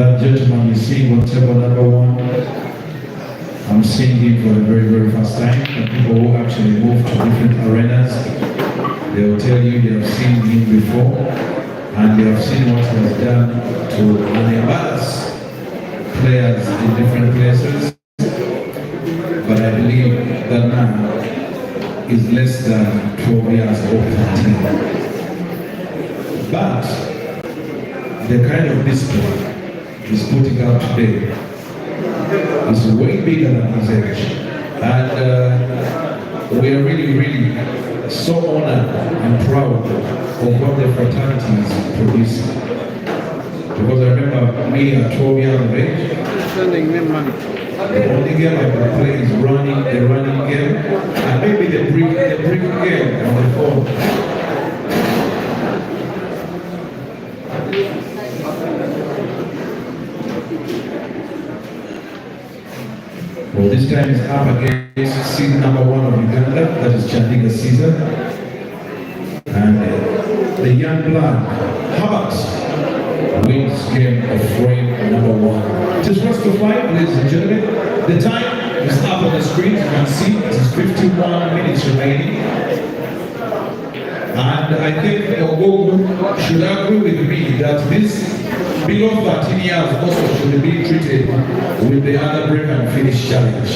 That gentleman you see on table number 1, I'm seeing him for the very, very first time. The people who actually move to different arenas, they will tell you they have seen him before and they have seen what he has done to embarrass players in different places. But I believe that man is less than 12 years old. But the kind of display he's putting out today is way bigger than his age. And we are really, really so honored and proud of what the fraternity is producing. Because I remember me at 12 years of age, the only game I could play is the running game, and maybe the brick game on the phone. Well, this time is up against seed number 1 of Uganda, that is Chandiga Caesar. And the young blood, Habas, wins game of frame number 1. It is first to 5, ladies and gentlemen. The time is up on the screen, you can see it is 51 minutes remaining. And I think Ogogo should agree with me that this below 13 years also should be treated with the other break and finish challenge.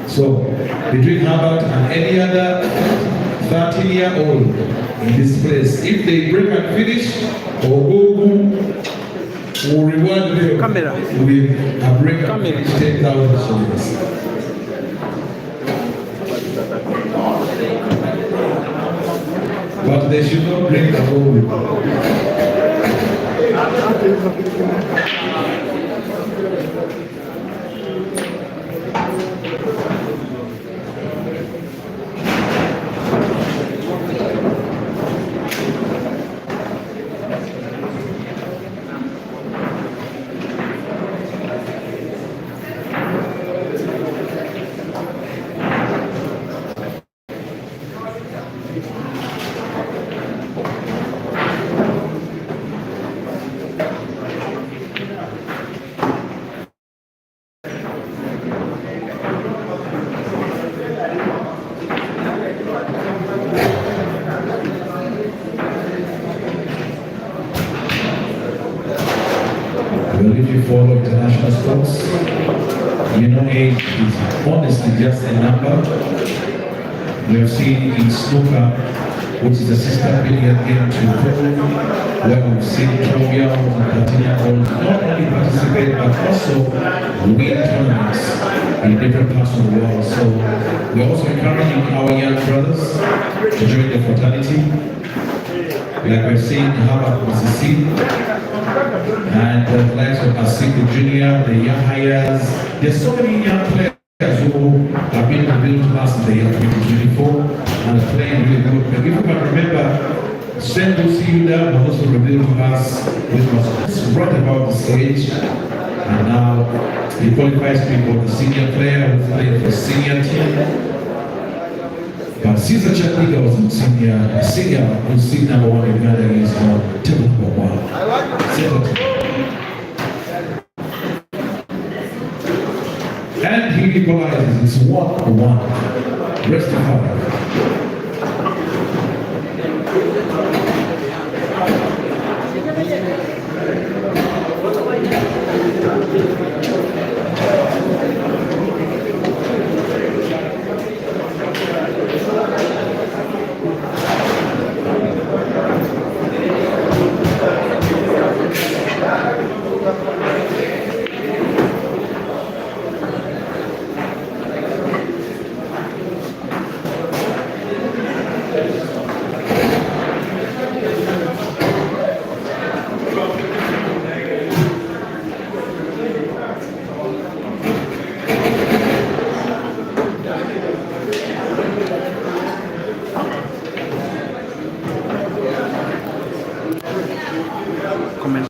So between Herbert and any other 13-year-old in this place, if they break and finish, Ogogo will reward them with a break and finish 10,000 shillings. But they should not bring the whole. Well, if you follow international sports, you know age is honestly just a number. We have seen in snooker, which is a sister billiard game to pool, where we've seen 12-year-olds and 13-year-olds not only participate but also win tournaments in different parts of the world. So we're also encouraging our young brothers to join the fraternity. Like we're seeing Harvard Mississippi and the likes of Asiku Junior, the young hires. There's so many young players who have been revealed to us in the year 2024 and are playing really good. But if you can remember, Sendu Siuda was also revealed to us, which was right about this age. And now he qualifies people, the senior player who played for the senior team. But Caesar Chandiga was in senior, who's seed number 1 in Uganda is table number 1. And he equalizes, it's 1-1. Rest of 5.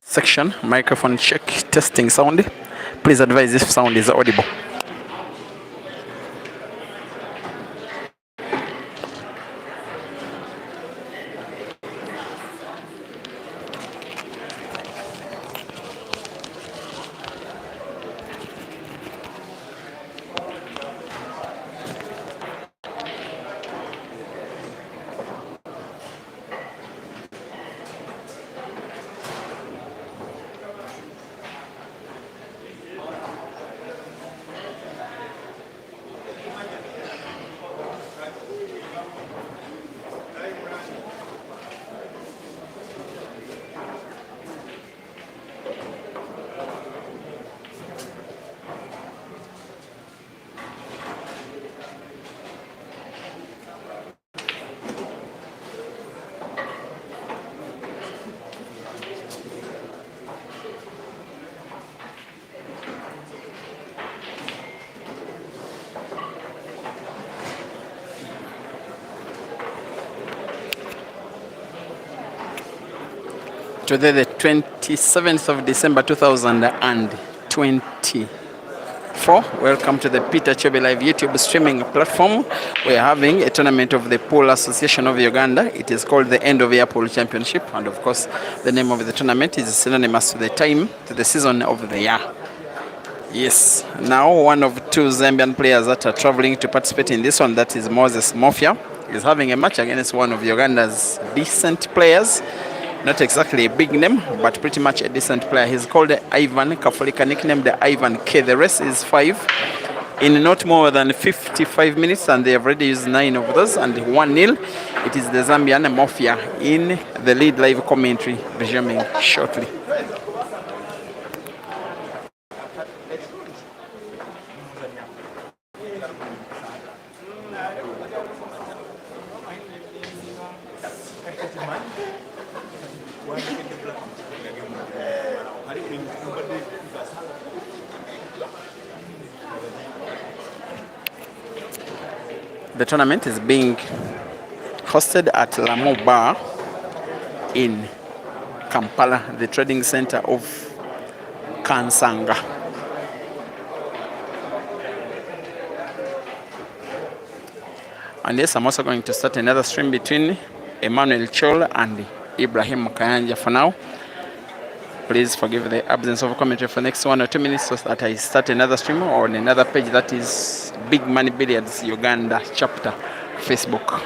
Section, microphone check, testing sound. Please advise if sound is audible. Today, the 27th of December 2024. Welcome to the Peter Chobe Live YouTube streaming platform. We are having a tournament of the Pool Association of Uganda. It is called the End of Year Pool Championship, and of course, the name of the tournament is synonymous to the time, to the season of the year. Yes, now one of two Zambian players that are traveling to participate in this one, that is Moses Mofya, is having a match against one of Uganda's decent players. Not exactly a big name, but pretty much a decent player. He's called Ivan Kafuleka, nicknamed Ivan K. The rest is 5 in not more than 55 minutes, and they have already used 9 of those, and 1-0. It is the Zambian Mofya in the lead live commentary, resuming shortly. The tournament is being hosted at Lamo Bar in Kampala, the trading center of Kansanga. And yes, I'm also going to start another stream between Emmanuel Chol and Ibrahim Kayanja for now. Please forgive the absence of commentary for the next 1 or 2 minutes so that I start another stream on another page that is Big Money Billiards Uganda chapter, Facebook.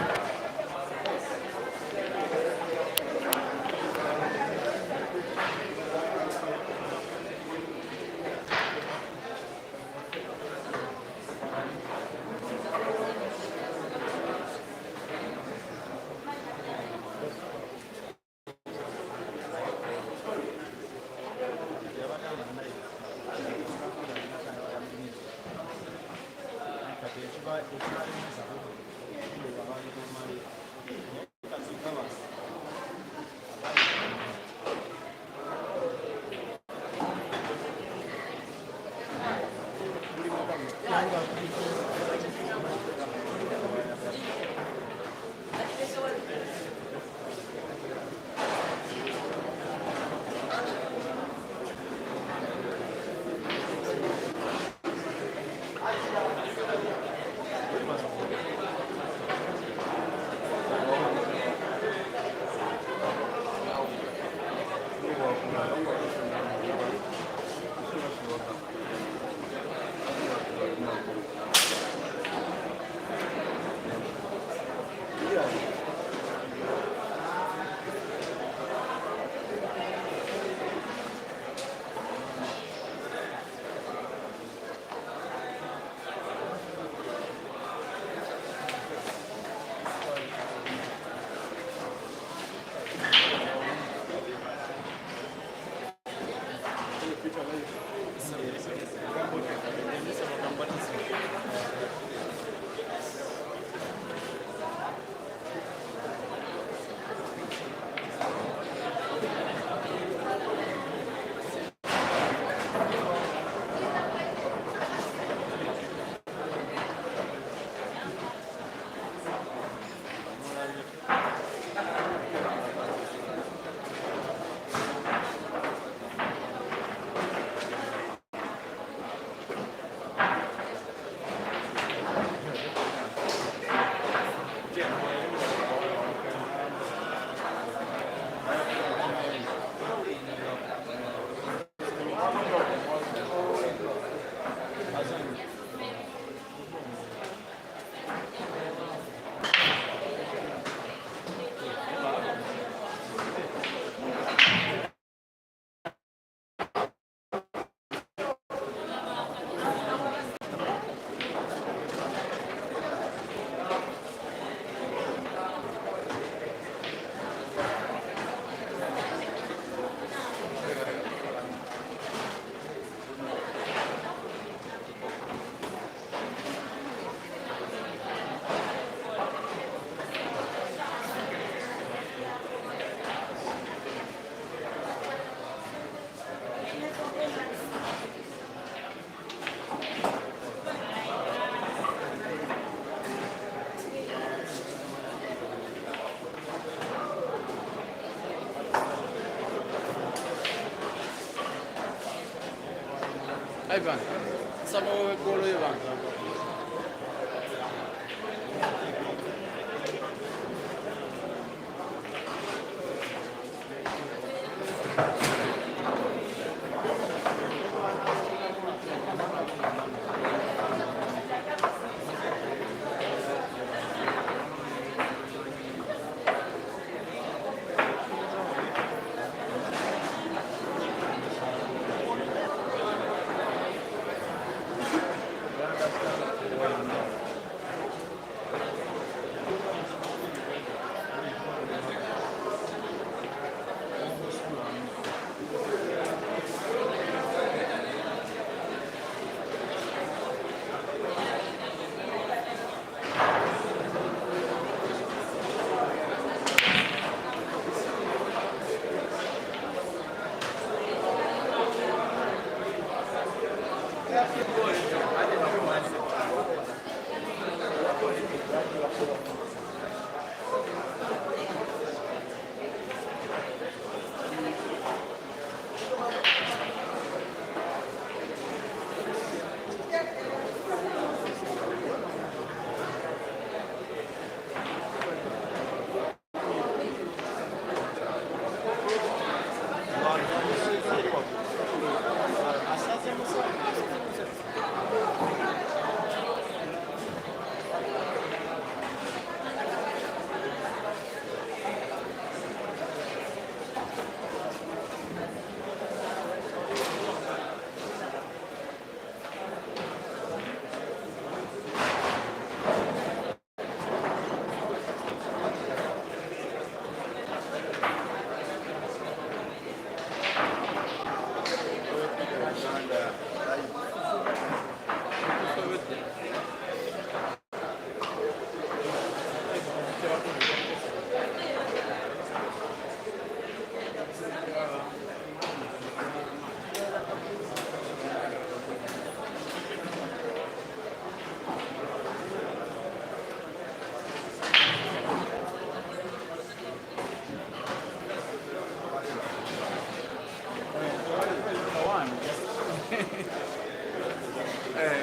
Ivan, nsaba weggolo Ivan.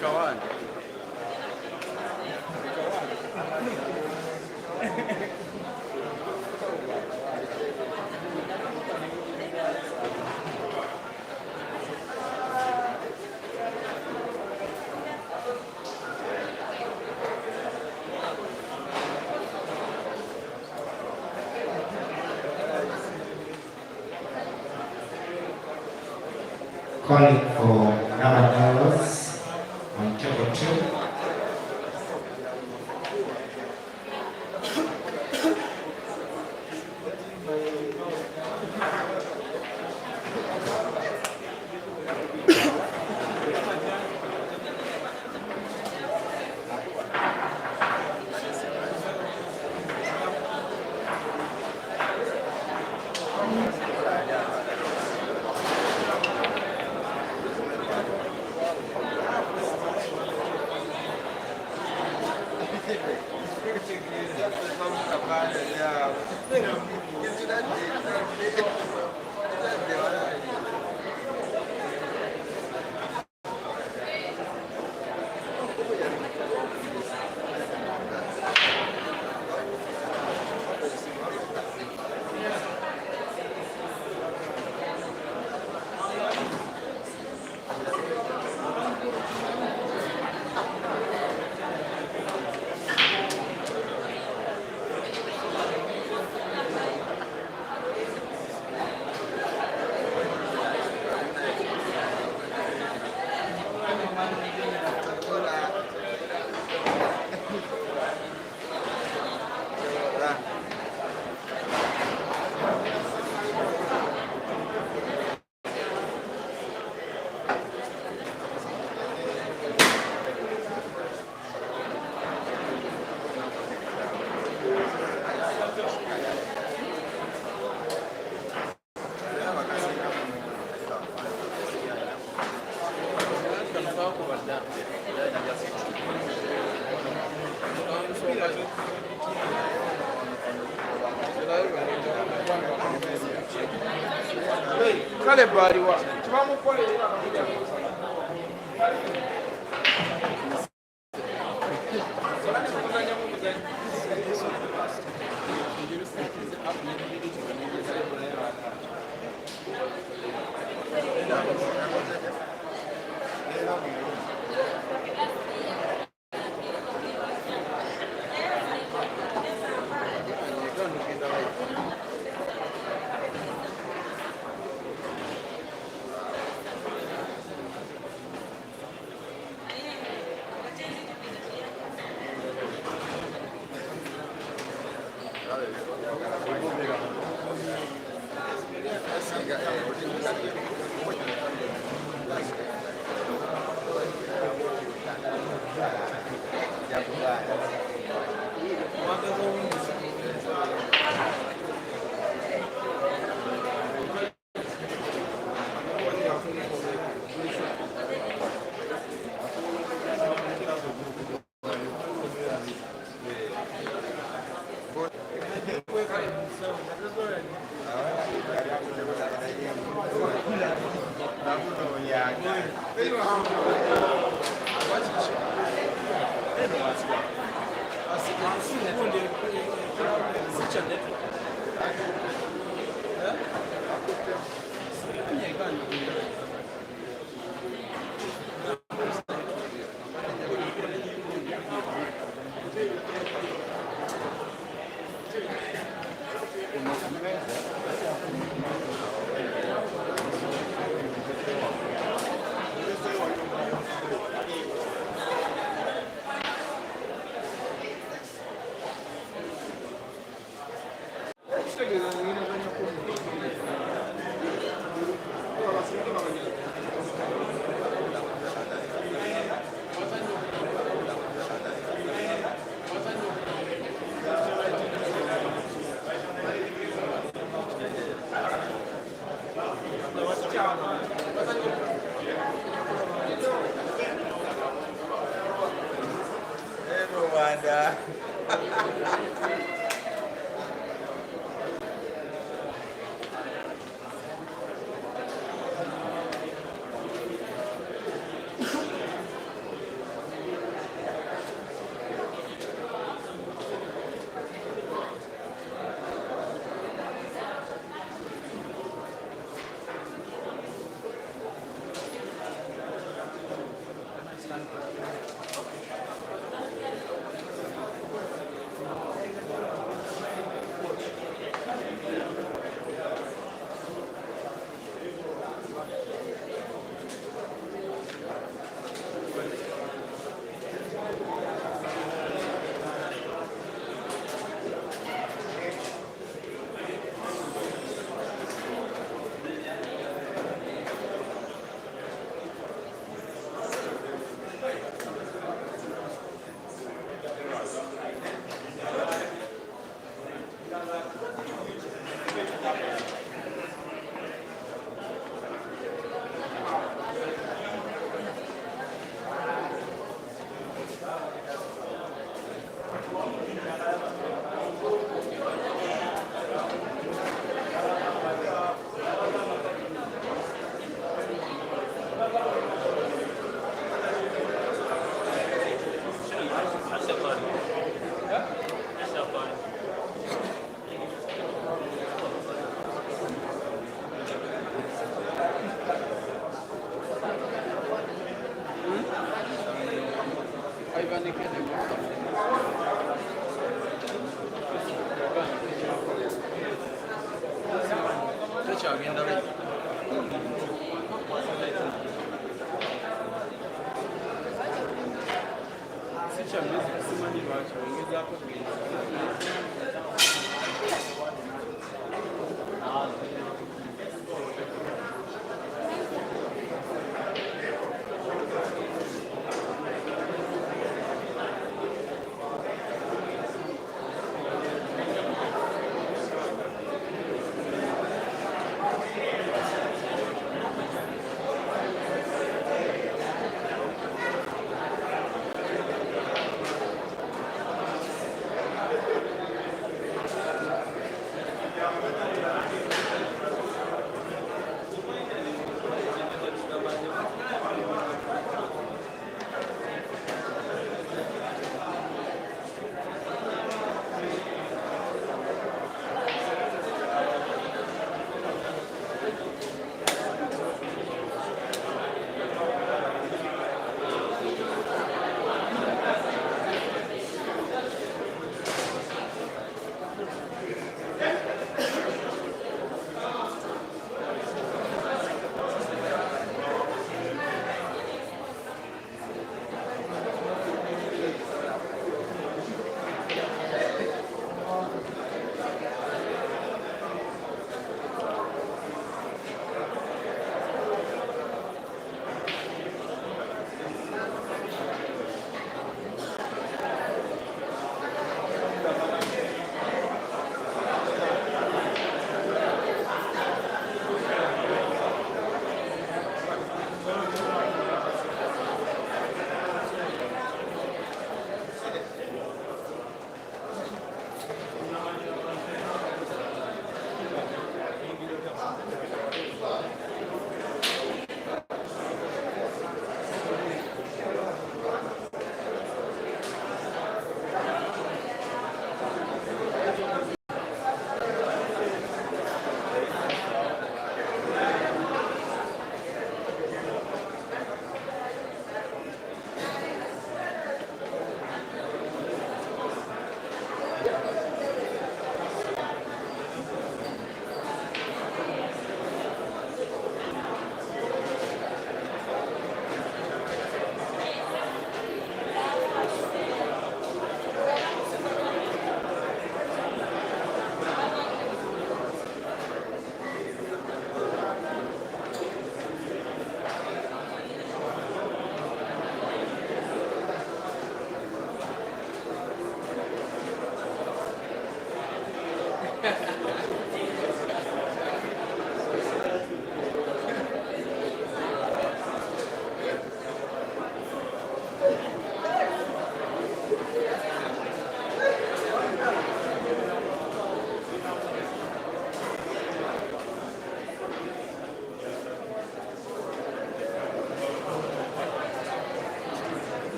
Kawan. Calling for number girls on table 2. Kale bali wa. Tubamukolera.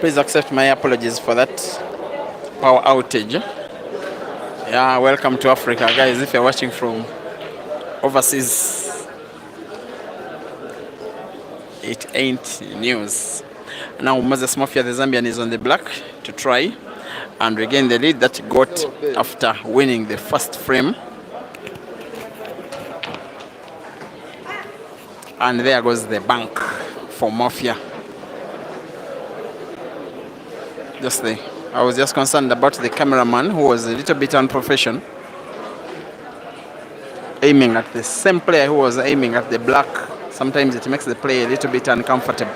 Please accept my apologies for that power outage. Yeah, welcome to Africa, guys. If you're watching from overseas, it ain't news. Now Moses Mofya, the Zambian, is on the black to try and regain the lead that he got after winning the first frame. And there goes the bank for Mofya. I was just concerned about the cameraman, who was a little bit unprofessional, aiming at the same player who was aiming at the black. Sometimes it makes the play a little bit uncomfortable.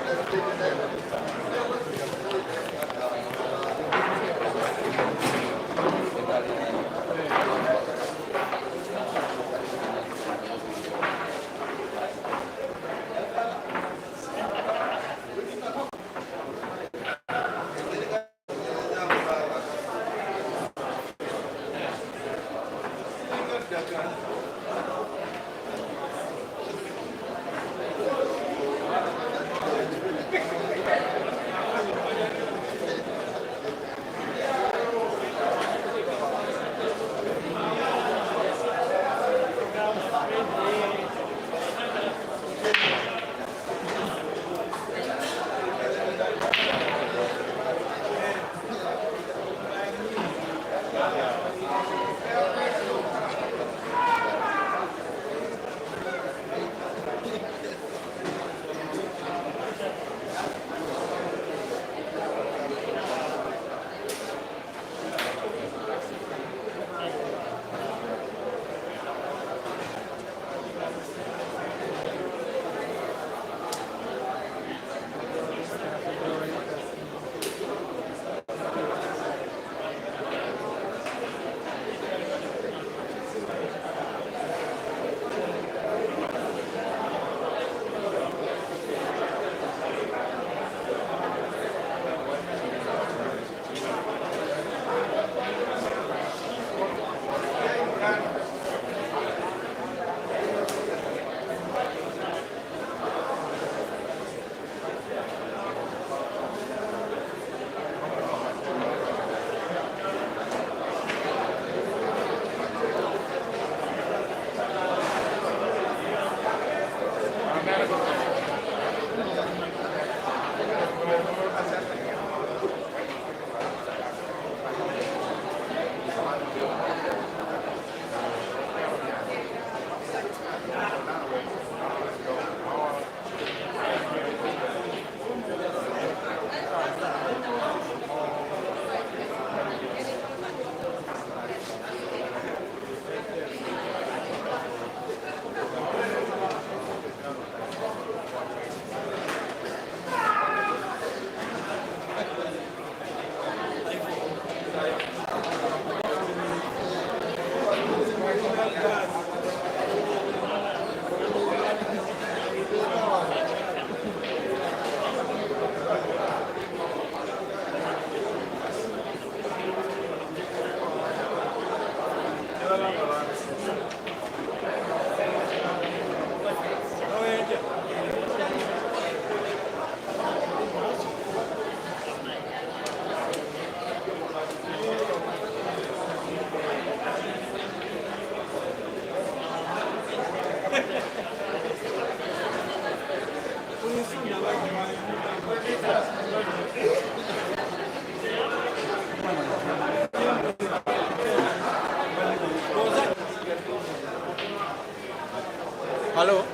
Hello?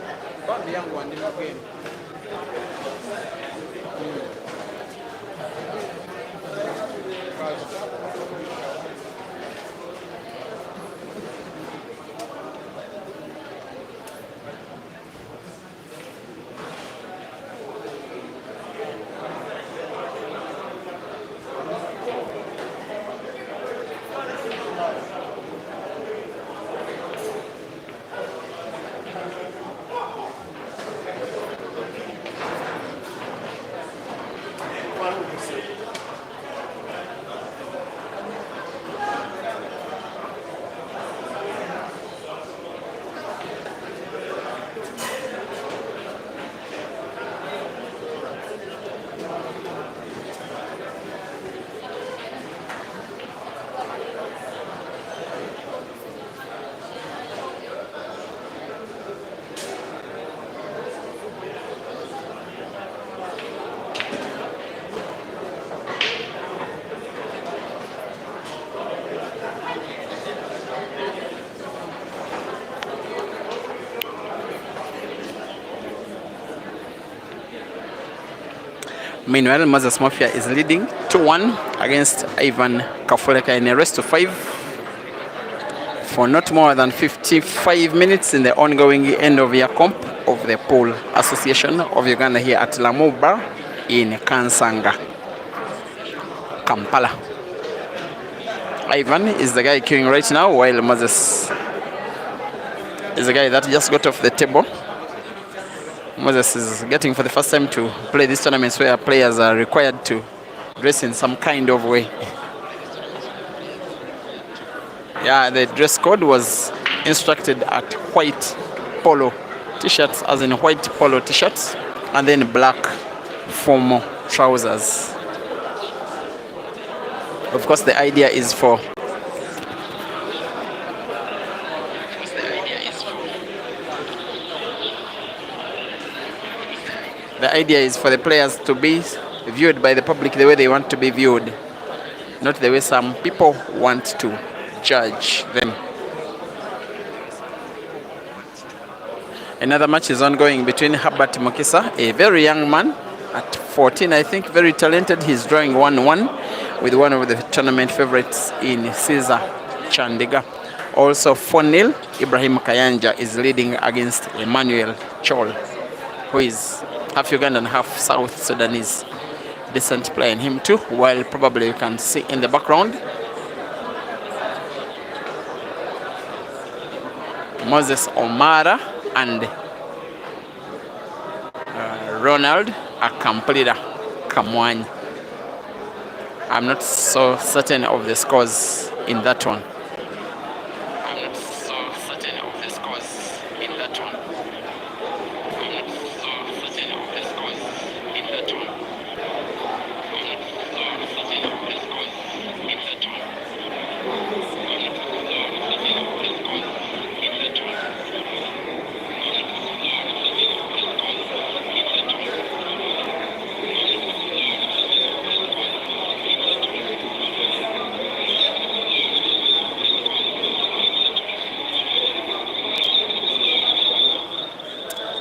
Bambi yangu andino game. Meanwhile, Moses Mofya is leading 2-1 against Ivan Kafuleka in a race to 5 for not more than 55 minutes in the ongoing end-of-year comp of the Pool Association of Uganda here at Lamuba in Kansanga, Kampala. Ivan is the guy queuing right now, while Moses is the guy that just got off the table. Moses is getting for the first time to play these tournaments where players are required to dress in some kind of way. Yeah, the dress code was instructed at white polo t-shirts, as in white polo t-shirts, and then black formal trousers. Of course, the idea is for the players to be viewed by the public the way they want to be viewed, not the way some people want to judge them. Another match is ongoing between Herbert Mokisa, a very young man at 14, I think, very talented. He's drawing 1-1 with one of the tournament favorites in Caesar Chandiga. Also 4-0, Ibrahim Kayanja is leading against Emmanuel Chol, who is half Ugandan, half South Sudanese. Decent player in him too, while probably you can see in the background Moses Omara and Ronald Akamplida Kamwany. I'm not so certain of the scores in that one.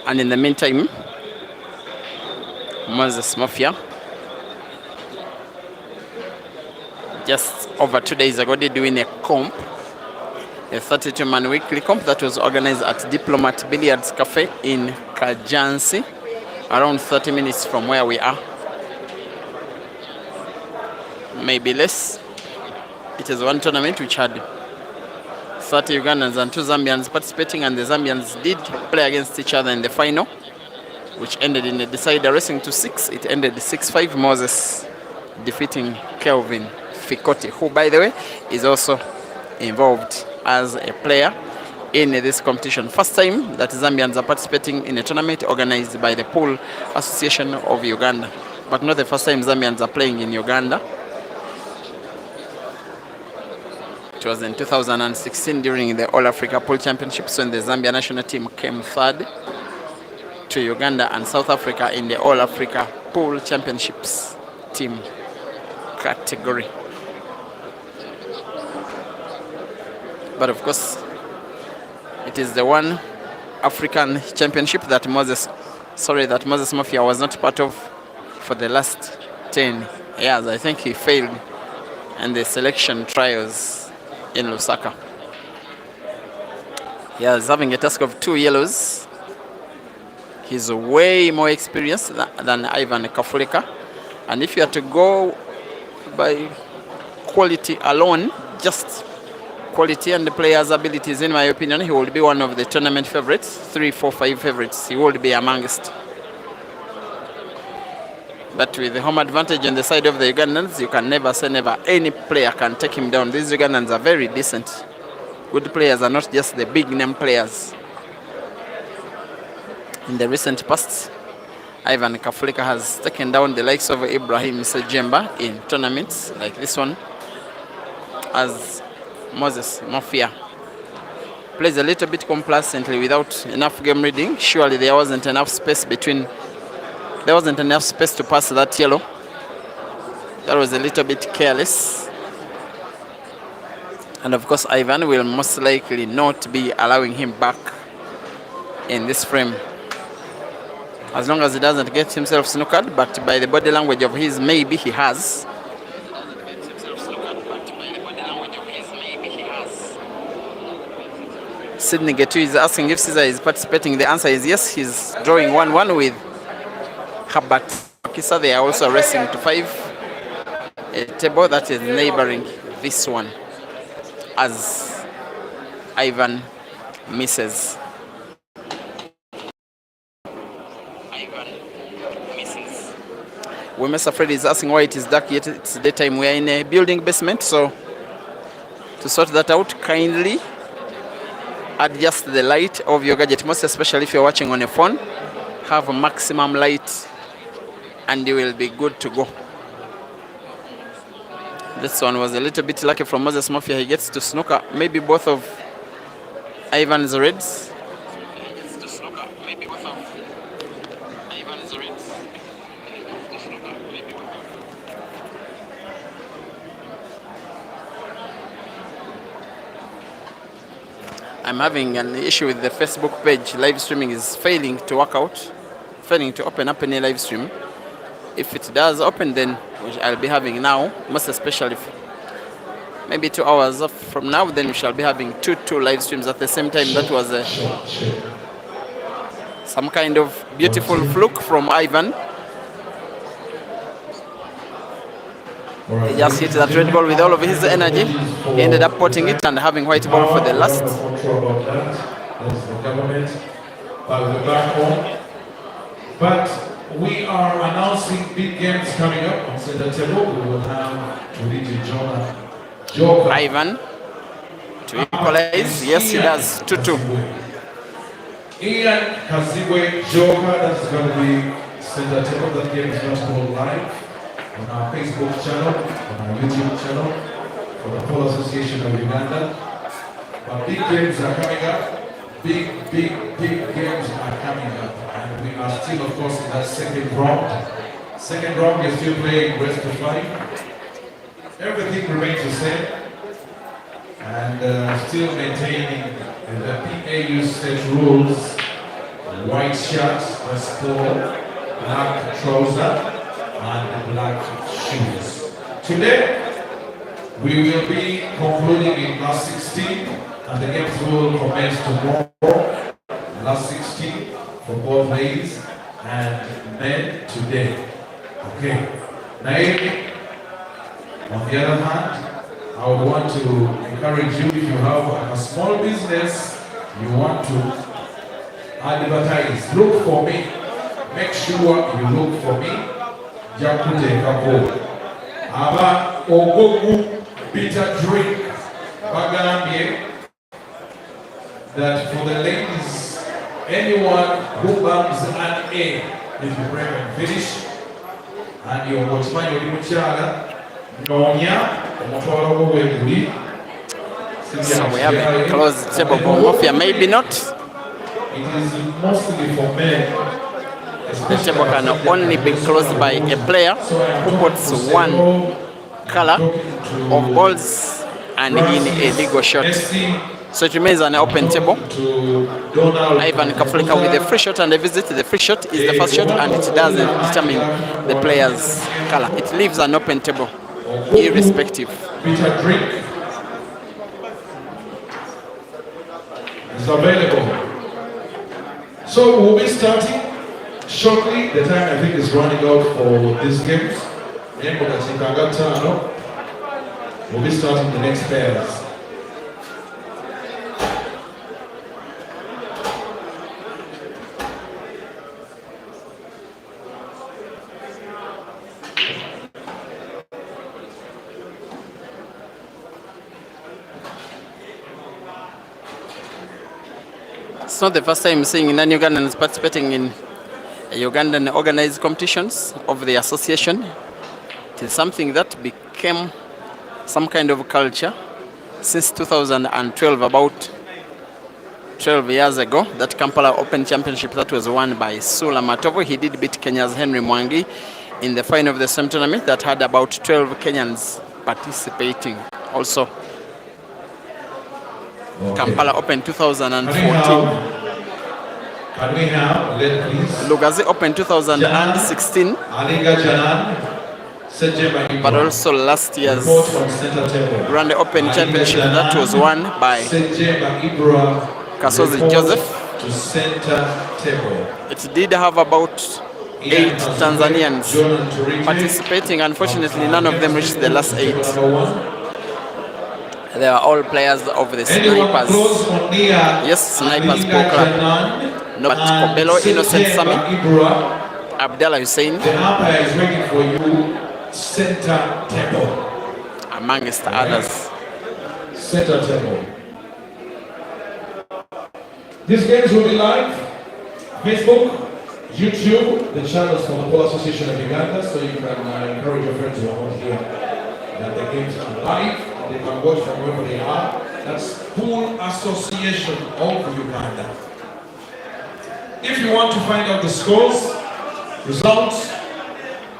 And in the meantime, Moses Mofya, just over 2 days ago, did win a comp, a 32-man weekly comp that was organized at Diplomat Billiards Cafe in Kajansi, around 30 minutes from where we are. Maybe less. It is one tournament which had 30 Ugandans and 2 Zambians participating, and the Zambians did play against each other in the final, which ended in the decider racing to 6. It ended 6-5, Moses defeating Kelvin Fikoti, who, by the way, is also involved as a player in this competition. First time that Zambians are participating in a tournament organized by the Pool Association of Uganda, but not the first time Zambians are playing in Uganda. It was in 2016 during the All Africa Pool Championships when the Zambia national team came third to Uganda and South Africa in the All Africa Pool Championships team category. But of course, it is the one African Championship that Moses Mofya was not part of for the last 10 years. I think he failed in the selection trials in Lusaka. He is having a task of 2 yellows. He's way more experienced than Ivan Kafuleka. And if you are to go by quality alone, just quality and the player's abilities, in my opinion, he will be one of the tournament favorites. 3, 4, 5 favorites. He will be amongst. But with the home advantage on the side of the Ugandans, you can never say never. Any player can take him down. These Ugandans are very decent. Good players are not just the big name players. In the recent past, Ivan Kafuleka has taken down the likes of Ibrahim Sejemba in tournaments like this one, as Moses Mofya plays a little bit complacently without enough game reading. Surely there wasn't enough space to pass that yellow. That was a little bit careless. And of course, Ivan will most likely not be allowing him back in this frame, as long as he doesn't get himself snookered. But by the body language of his, maybe he has. Sydney Getu is asking if Caesar is participating. The answer is yes. He's drawing 1-1 with Herbert Kisa. They are also racing to 5. A table that is neighboring this one, as Ivan misses. Wemesa Fred is asking why it is dark yet it's daytime. We are in a building basement, so to sort that out, kindly adjust the light of your gadget, most especially if you're watching on a phone. Have a maximum light and you will be good to go. This one was a little bit lucky from Moses Mofya. He gets to snooker maybe both of Ivan's reds. I'm having an issue with the Facebook page. Live streaming is failing to work out, failing to open up any live stream. If it does open, then which I'll be having now, most especially maybe 2 hours from now, then we shall be having two live streams at the same time. That was some kind of beautiful fluke from Ivan. He just hit that red ball with all of his energy. He ended up potting it and having white ball for the last. But we are announcing big games coming up on center table. We will have Luigi Joker. Ivan to equalize. Yes, he does. 2-2. Ian Kazigwe Joker. That's going to be center table. That game is not called live on our Facebook channel, on our YouTube channel, for the Polo Association of Uganda. But big games are coming up. Big games are coming up. And we are still, of course, in that second round. Second round, we're still playing best of 5. Everything remains the same. And still maintaining the PAU set rules. White shirts, that's black trouser, and black shoes. Today, we will be concluding in last 16, and the games will commence tomorrow. Last 16 for both ladies and men today. Okay. Naomi, on the other hand, I would want to encourage you, if you have a small business you want to advertise, look for me. Make sure you look for me. Jakute Kapo. Aba Ogogu bitter drink. Bagambie that for the ladies, anyone who bums an A, if you break and finish, and you're watching your muchaga, Nonya, so we have a closed table for Mofya, maybe not. It is mostly for men. The table can only be closed by a player who puts one color of balls and in a legal shot. So it remains an open table. To Donald Ivan Kafuleka with a free shot and a visit. The free shot is the first shot and it doesn't determine the player's color. It leaves an open table, irrespective. Peter Drink is available. So we'll be starting shortly. The time I think is running out for these games. We'll be starting the next pairs. It's not the first time seeing non-Ugandans participating in Ugandan organized competitions of the association. It is something that became some kind of culture since 2012, about 12 years ago. That Kampala Open Championship that was won by Sula Matovo. He did beat Kenya's Henry Mwangi in the final of the same tournament that had about 12 Kenyans participating. Also, Kampala Open 2014. Can we have, please? Lugazi Open 2016. But also last year's Grand Open Championship that was won by Kasozi Joseph. To center table. It did have about 8 Tanzanians participating. Unfortunately, none of them reached the last 8. They are all players of the Snipers. Yes, Snipers Pro Club. Not Kobelo, Innocent Sami, Abdallah Hussein. The umpire is waiting for you. Center table. Amongst others. Center table. These games will be live. Facebook, YouTube, the channels for the Pole Association of Uganda, so you can encourage your friends who are not here that the games are live. They can watch from wherever they are. That's Pool Association of Uganda. If you want to find out the scores, results,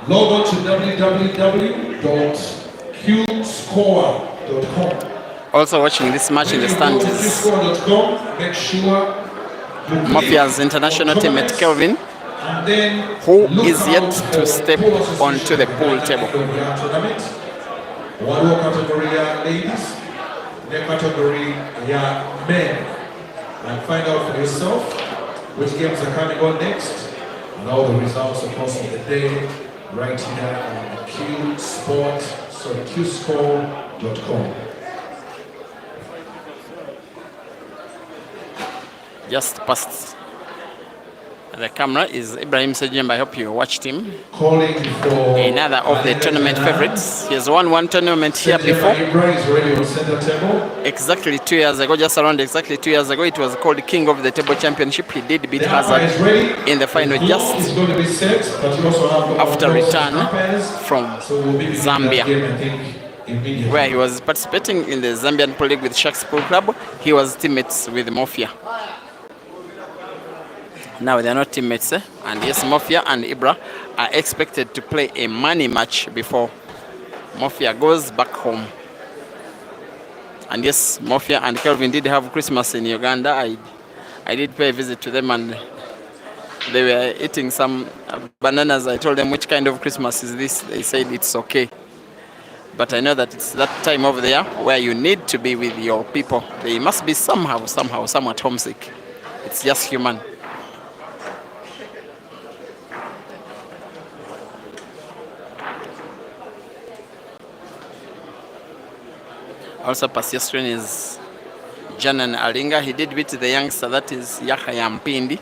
log on to www.qscore.com. Also watching this match in the stands is Make sure Mofya's international teammate Kelvin, who is yet to step onto the pool table. One category ladies, the category men, and find out for yourself which games are coming on next, and all the results, of course, of the day, right here on qscore.com. Just past the camera is Ibrahim Sejemba. I hope you watched him. Calling for another of the tournament favorites. He has won one tournament here before. Exactly 2 years ago, just around exactly 2 years ago, it was called King of the Table Championship. He did beat Hazard in the final just after return from Zambia, where he was participating in the Zambian Pro League with Sharks Pool Club. He was teammates with Mofya. Now they are not teammates, and yes, Mofya and Ibra are expected to play a money match before Mofya goes back home. And yes, Mofya and Kelvin did have Christmas in Uganda. I did pay a visit to them, and they were eating some bananas. I told them, which kind of Christmas is this? They said it's okay. But I know that it's that time over there where you need to be with your people. They must be somehow, somewhat homesick. It's just human. Also past your screen is Janan Alinga. He did beat the youngster, that is Yahya Mpindi.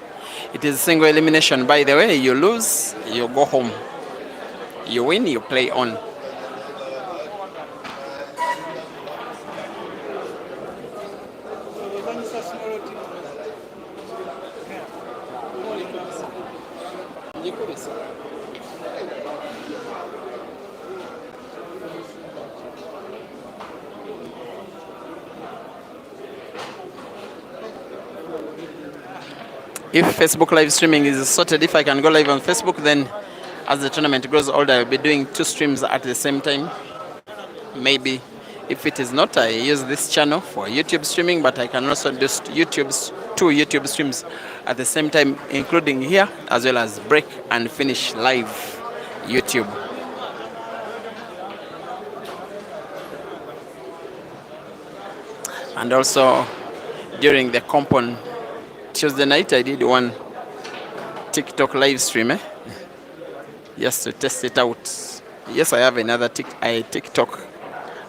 It is single elimination, by the way. You lose, you go home. You win, you play on. If Facebook live streaming is sorted, if I can go live on Facebook, then as the tournament grows older, I'll be doing 2 streams at the same time. Maybe If it is not, I use this channel for YouTube streaming, but I can also do two YouTube streams at the same time, including here, as well as break and finish live YouTube. And also during the comp on Tuesday night, I did one TikTok live stream, just to test it out. Yes, I have another TikTok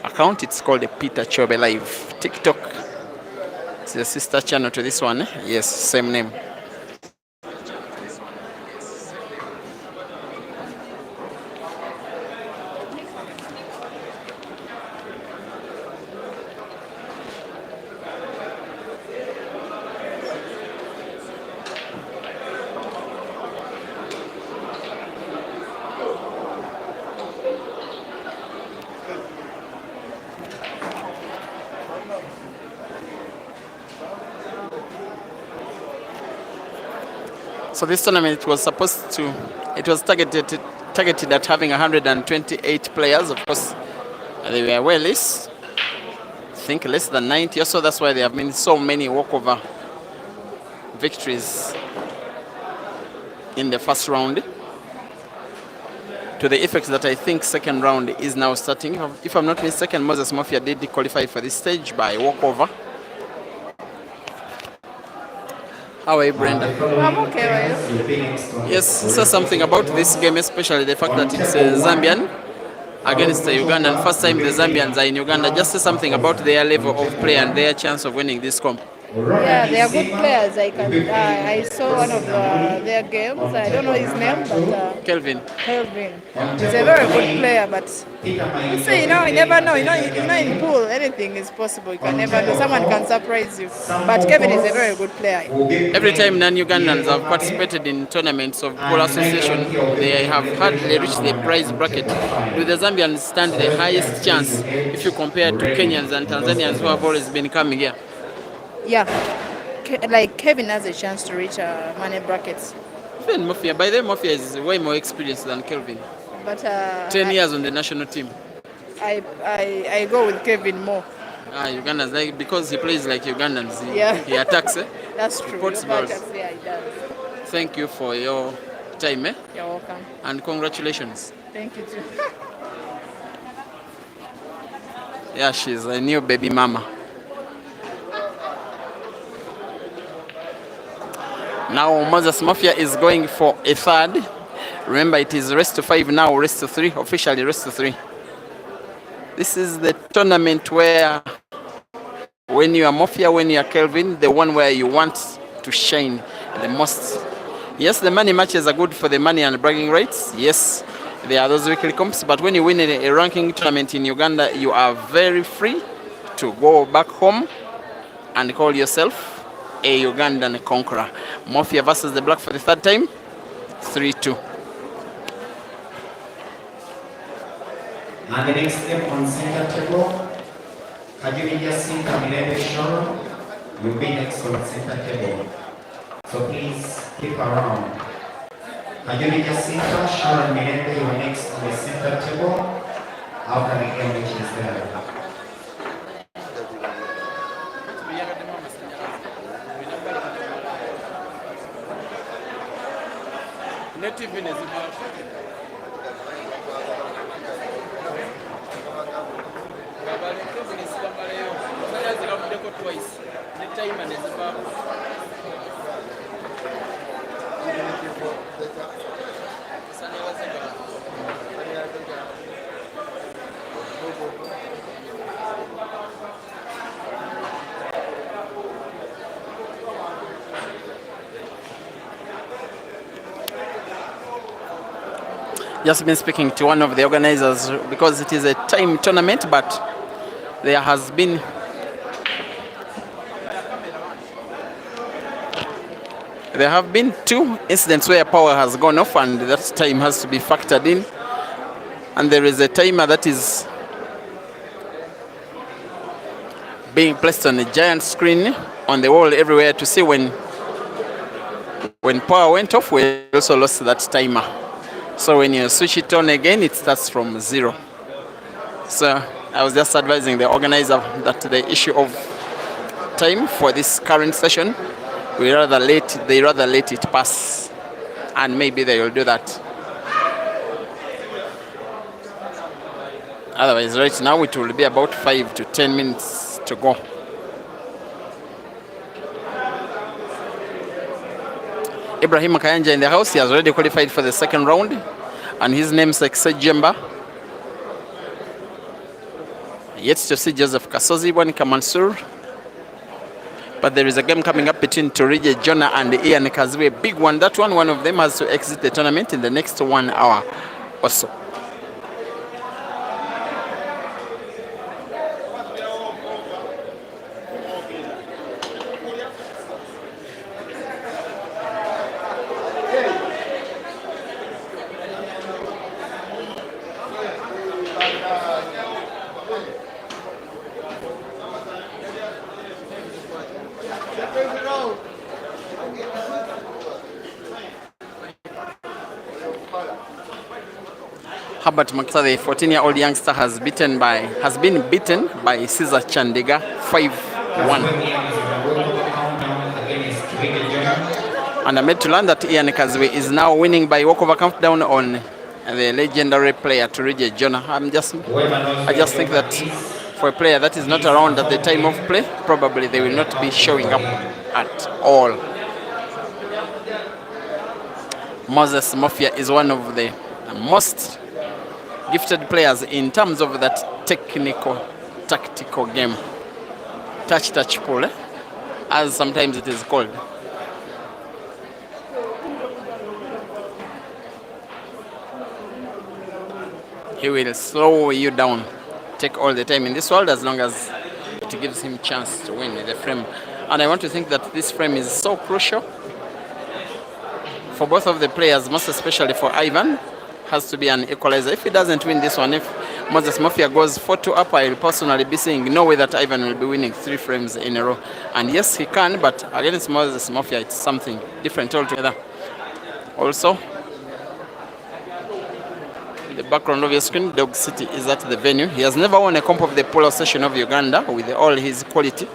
account. It's called the Peter Chobe Live TikTok. It's a sister channel to this one. Yes, same name. So this tournament was targeted at having 128 players. Of course, they were well less. I think less than 90 or so. That's why there have been so many walkover victories in the first round. To the effect that I think second round is now starting. If I'm not mistaken, Moses Mofya did qualify for this stage by walkover. How are you, Brenda? I'm okay, are you? Yes, say something about this game, especially the fact that it's Zambian against the Ugandan. First time the Zambians are in Uganda. Just say something about their level of play and their chance of winning this comp. Yeah, they are good players. I saw one of their games. I don't know his name, but Kelvin. He's a very good player. But you see, you never know. In pool, anything is possible. You can never know. Someone can surprise you. But Kevin is a very good player. Every time non-Ugandans have participated in tournaments of Pool Association, they have hardly reached the prize bracket. Do the Zambians stand the highest chance if you compare to Kenyans and Tanzanians who have always been coming here? Yeah, like Kevin has a chance to reach money brackets. Even Mofya, by the way, Mofya is way more experienced than Kelvin. But 10 years on the national team. I go with Kevin more. Ugandans, like, because he plays like Ugandans. He attacks. That's true. Puts balls. Yeah, he does. Thank you for your time. You're welcome. And congratulations. Thank you too. Yeah, she's a new baby mama. Now Moses Mofya is going for a third. Remember, it is race to 5 now, race to 3, officially race to 3. This is the tournament where when you are Mofya, when you are Kelvin, the one where you want to shine the most. Yes, the money matches are good for the money and bragging rights. Yes, there are those weekly comps, but when you win a ranking tournament in Uganda, you are very free to go back home and call yourself a Ugandan conqueror. Mofya versus the Black for the third time, 3-2. And the next step on center table, Kajuri Sinta Mirebe Sharon will be next on center table. So please keep around. Kajuri Sinta, Sharon Mirebe, you are next on the center table. After the game, which is there. Native in twice. The time and just been speaking to one of the organizers because it is a time tournament, but there have been two incidents where power has gone off and that time has to be factored in, and there is a timer that is being placed on a giant screen on the wall everywhere to see when power went off. We also lost that timer. So when you switch it on again, it starts from 0. So I was just advising the organizer that the issue of time for this current session, they rather let it pass, and maybe they will do that. Otherwise, right now it will be about 5 to 10 minutes to go. Ibrahim Kayanja in the house. He has already qualified for the second round, and his namesake Sejemba. Yet to see Joseph Kasozi, Wanika Mansur. But there is a game coming up between Turije Jonah and Ian Kazwe. A big one. That one of them has to exit the tournament in the next 1 hour or so. Herbert Makisa, the 14-year-old youngster, has been beaten by Caesar Chandiga 5-1. And I'm made to learn that Ian Kazwe is now winning by walkover countdown on the legendary player Turije Jonah. I just think that for a player that is not around at the time of play, probably they will not be showing up at all. Moses Mofya is one of the most gifted players in terms of that technical, tactical game. Touch pull, as sometimes it is called. He will slow you down, take all the time in this world as long as it gives him chance to win the frame. And I want to think that this frame is so crucial for both of the players, most especially for Ivan. Has to be an equalizer. If he doesn't win this one, if Moses Mofya goes 4-2 up, I will personally be saying no way that Ivan will be winning 3 frames in a row. And yes, he can, but against Moses Mofya, it's something different altogether. Also, in the background of your screen, Dog City is at the venue. He has never won a comp of the polo session of Uganda with all his quality.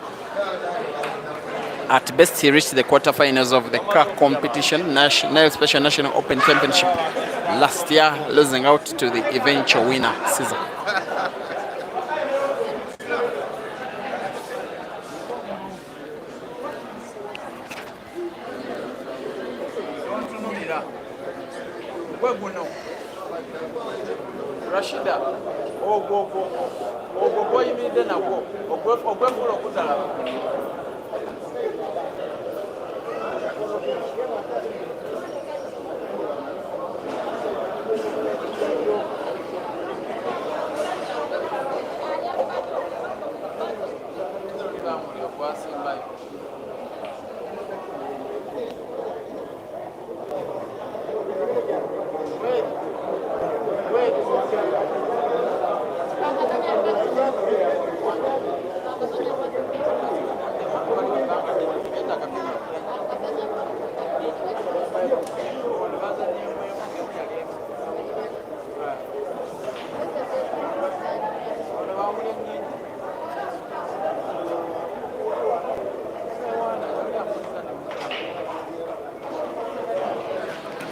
At best, he reached the quarterfinals of the car competition, Nile Special National Open Championship last year, losing out to the eventual winner, Caesar. Rashida,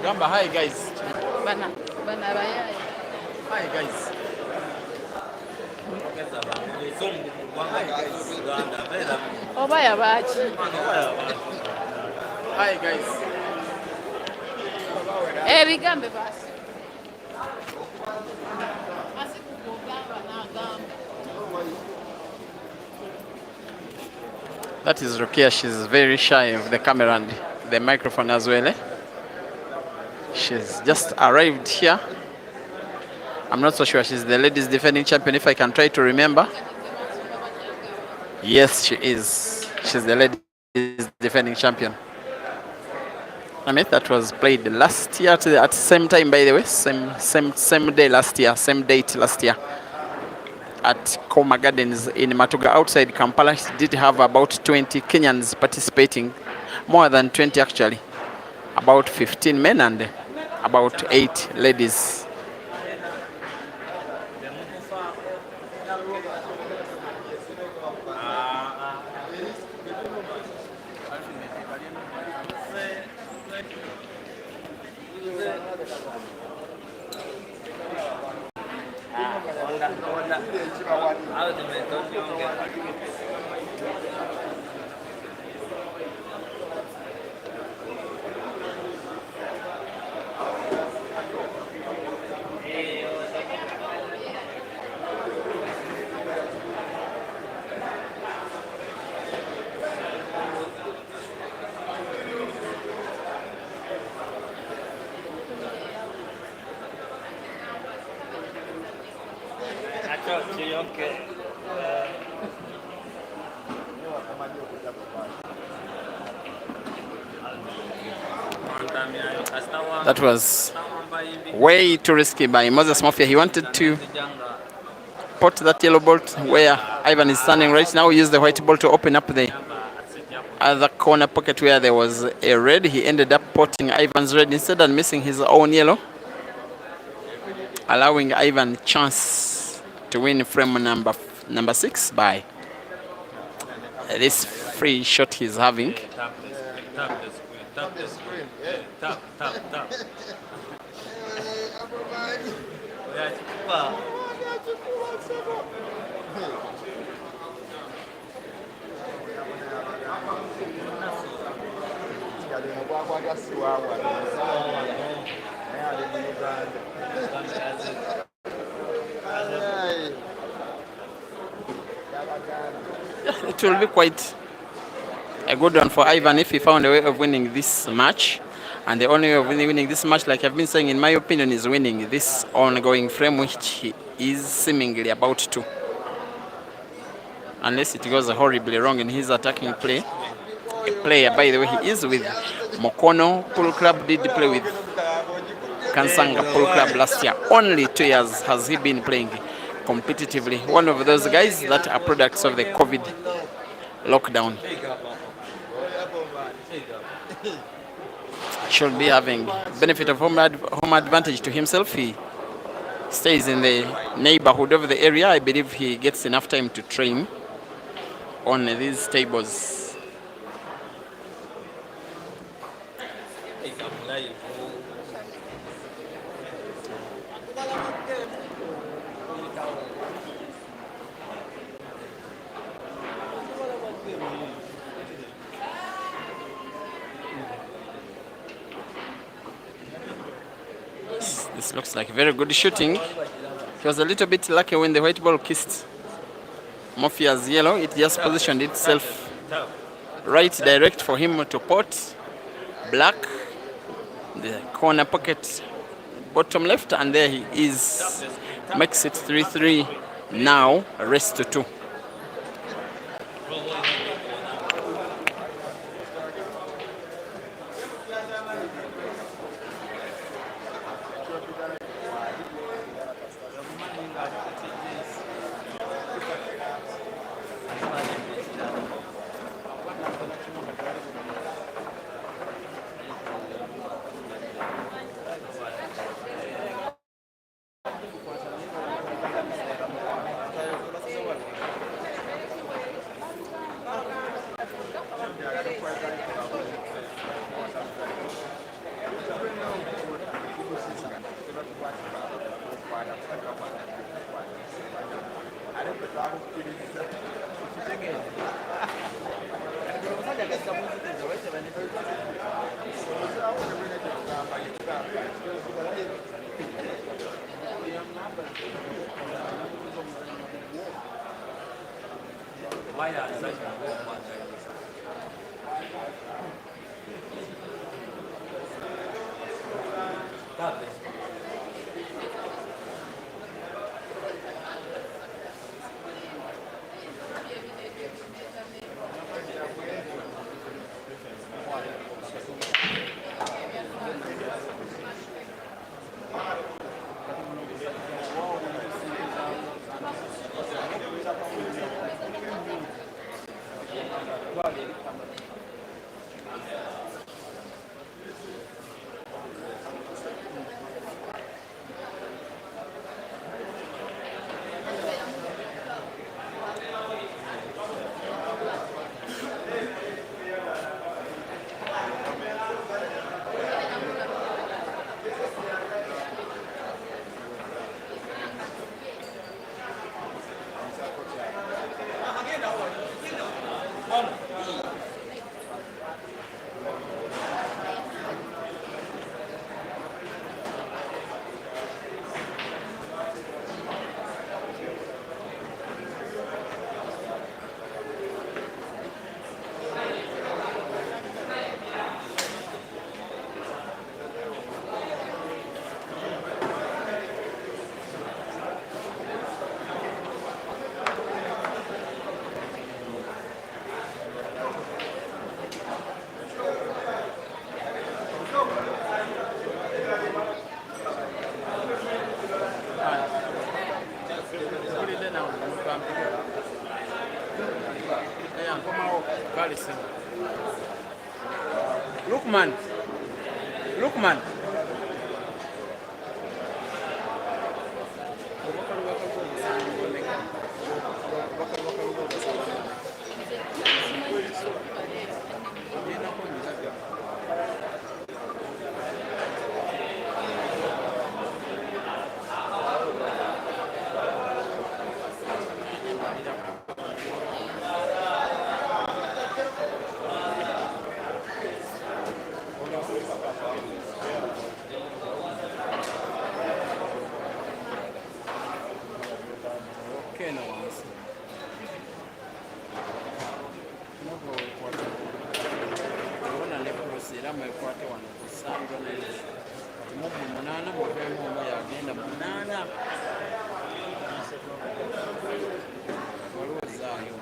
Gamba, hi guys. Bana bayai. Hi guys. Obaya bachi. Hi guys. Bigambe basi. That is Rukia. She's very shy of the camera and the microphone as well. She's just arrived here. I'm not so sure she's the ladies defending champion, if I can try to remember. Yes, she is. She's the ladies defending champion. I mean, that was played last year at the same time, by the way. Same day last year, same date last year. At Koma Gardens in Matuga outside Kampala. She did have about 20 Kenyans participating. More than 20 actually. About 15 men and about 8 ladies. That was way too risky by Moses Mofya. He wanted to pot that yellow ball where Ivan is standing right now. Use the white ball to open up the other corner pocket where there was a red. He ended up potting Ivan's red instead and missing his own yellow, allowing Ivan chance to win frame number 6 by this free shot he's having. It will be quite a good one for Ivan if he found a way of winning this match. And the only way of winning this match, like I've been saying, in my opinion, is winning this ongoing frame, which he is seemingly about to. Unless it goes horribly wrong in his attacking play. A player, by the way, he is with Mokono Pool Club, did play with Kansanga Pool Club last year. Only 2 years has he been playing competitively. One of those guys that are products of the COVID lockdown. Should be having benefit of home advantage to himself. He stays in the neighborhood of the area. I believe he gets enough time to train on these tables. This looks like very good shooting. He was a little bit lucky when the white ball kissed Mofya's yellow. It just positioned itself right direct for him to pot. Black, the corner pocket, bottom left, and there he is. Makes it 3-3 now, rest to 2. Lukman. Lukman. Okay, no one's. Ndabona nekurosera amakwate wano kusanga neza mu munana mu bwemo yagenda munana walozaayo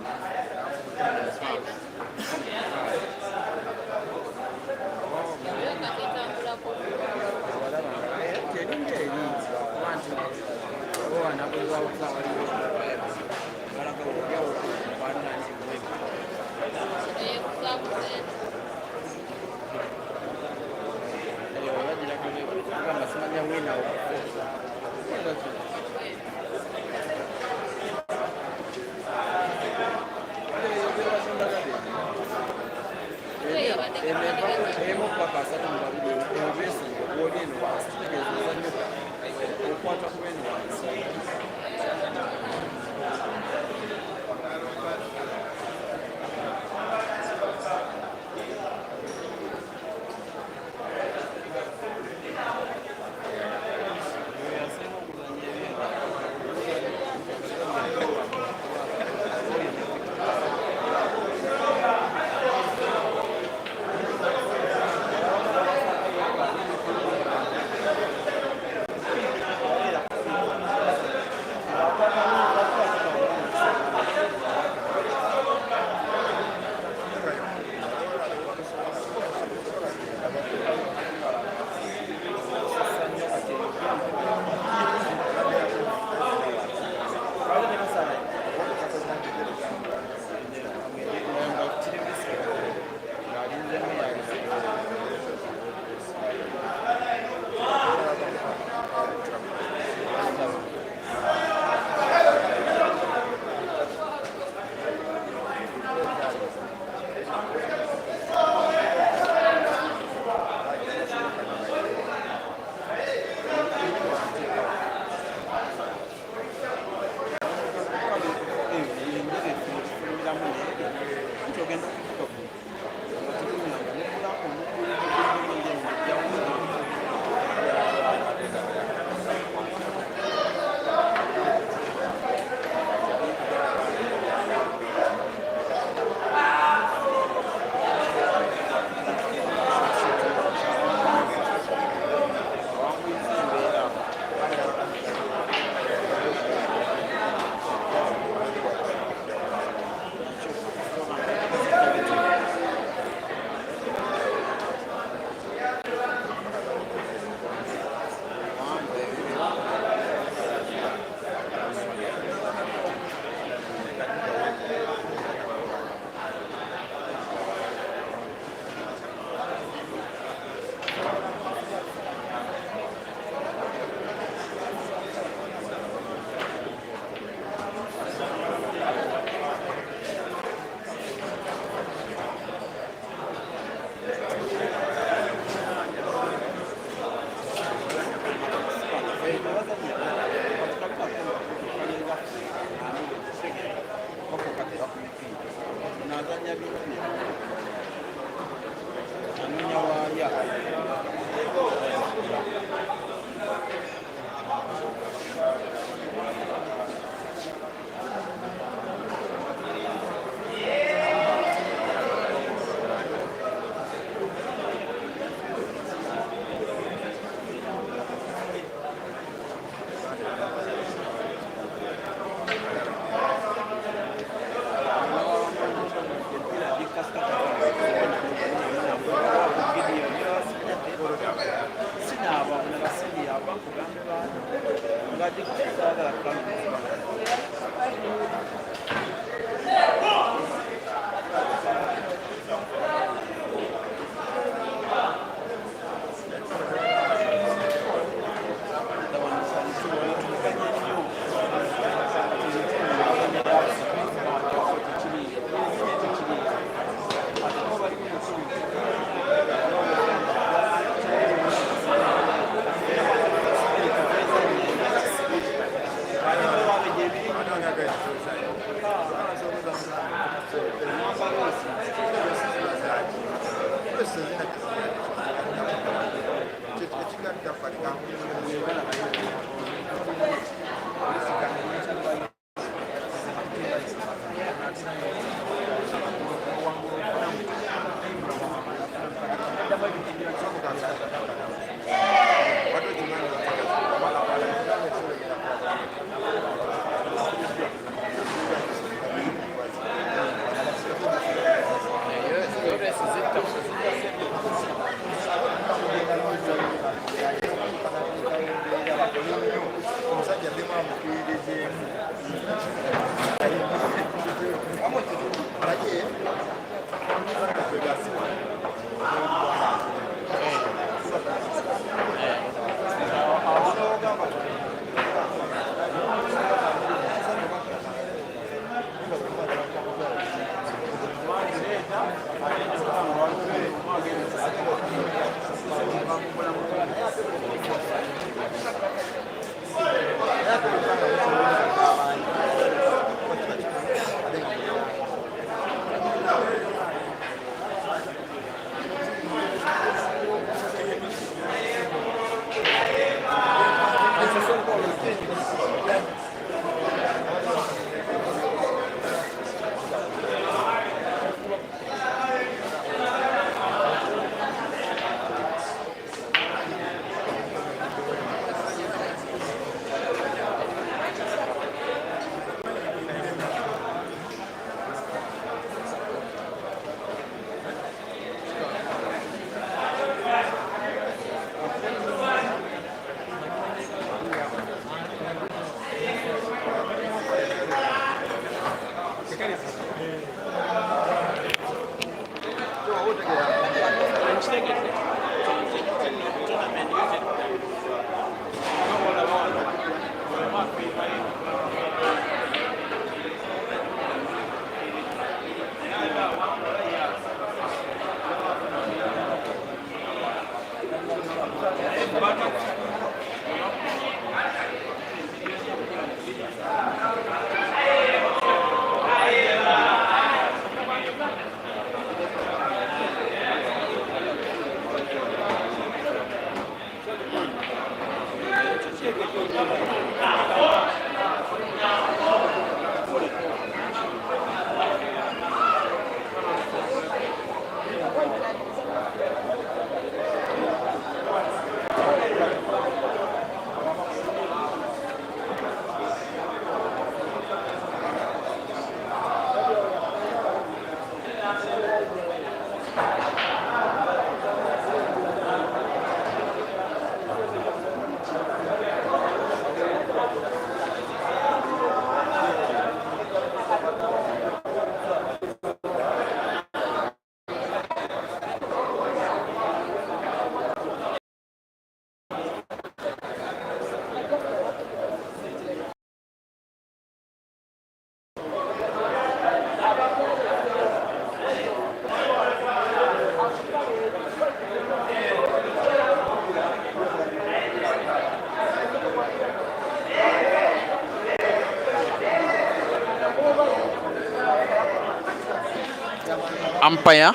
Umpire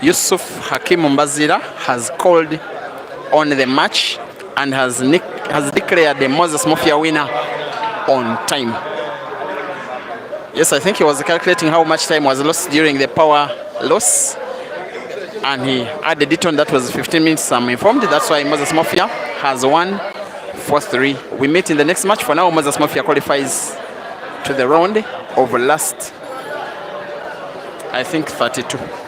Yusuf Hakim Mbazira has called on the match and has declared the Moses Mofya winner on time. Yes, I think he was calculating how much time was lost during the power loss, and he added it on. That was 15 minutes, I'm informed. That's why Moses Mofya has won 4-3. We meet in the next match. For now, Moses Mofya qualifies to the round of last, I think, 32.